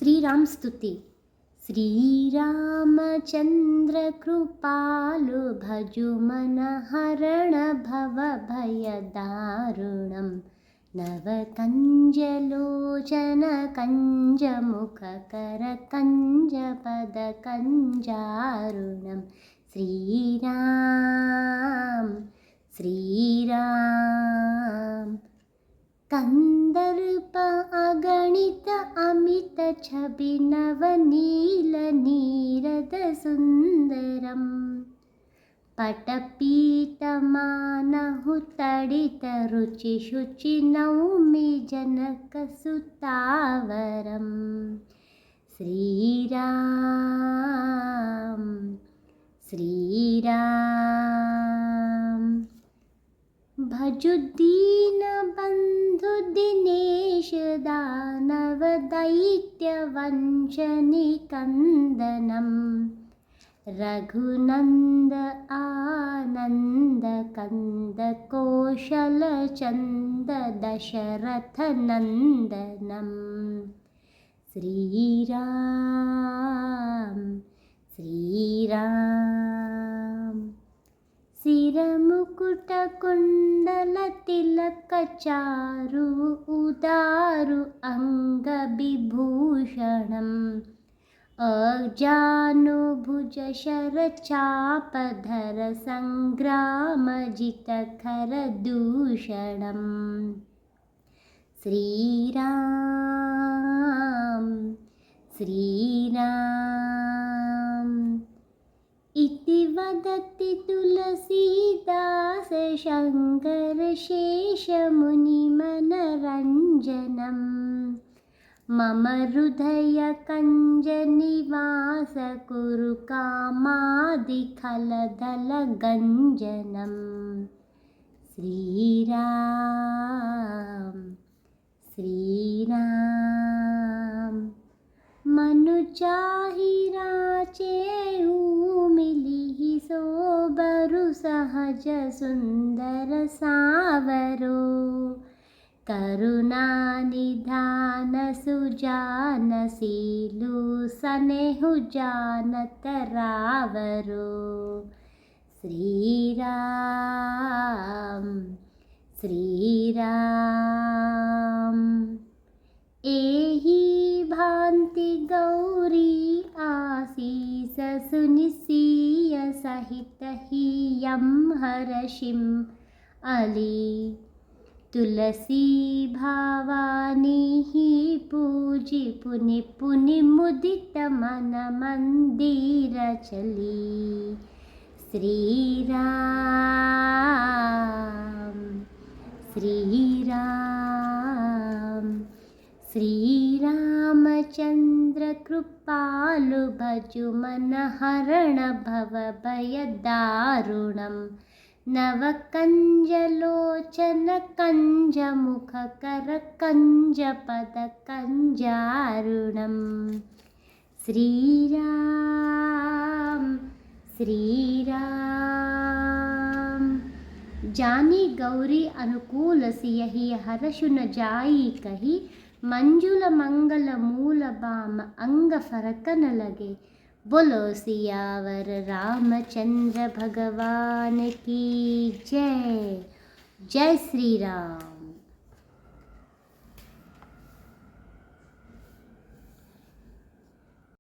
श्रीराम स्तुति। श्रीरामचंद्र कृपालु भजु मन हरण भव भय दारुणं नवकंजलोचन कंज मुख कर कंज पद कंजारुणं श्रीराम श्रीराम। कंदर्प अगणित अमित छवि नवनील नीरद सुंदरम पटपीतमानहु तडित रुचि शुचि नौमि जनक सुतावरम श्रीराम श्रीराम। भजु दीन बंधु दिनेश दानव दैत्य वंशनि कंदनम रघुनंद आनंद कंद कौशल चंद दशरथ नंदनम श्रीराम श्रीराम। सिरमुकुट कुंडल तिलक चारु उदारु अंग विभूषणं अजानुभुज शर चाप धर संग्राम जित खर दूषणं श्रीराम श्रीराम। इति वदति तुलसीदास शंकर शेष मुनि मनरंजनम मम हृदय कंज निवास कुरु कामादि खलदल गंजनम श्रीराम श्रीराम। मनु चाहि राचेऊ मिलिहि सोबरु सहज सुंदर सावरो करुणा निधान सुजान सीलु सनेहु जानत रावरो श्रीराम श्रीराम। एहि भांति गौरी आसीस सुनिसीय सहित ही यम हर्षिम अली तुलसी भावानी ही पूजी पुनि पुनि मुदित मन मंदिर चली श्रीराम श्रीराम। श्रीरामचंद्र कृपालु भजु मन हरण भव भय दारुणं नवकंजलोचन कंज मुख कर कंज पद कंजारुणं श्रीराम श्रीराम। जानी गौरी अनुकूल सियहि हर्षु न जाई कही मंजुल मंगल मूल बाम अंग फरकन लगे। बोलो सियावर रामचंद्र भगवान की जय। जय श्री राम।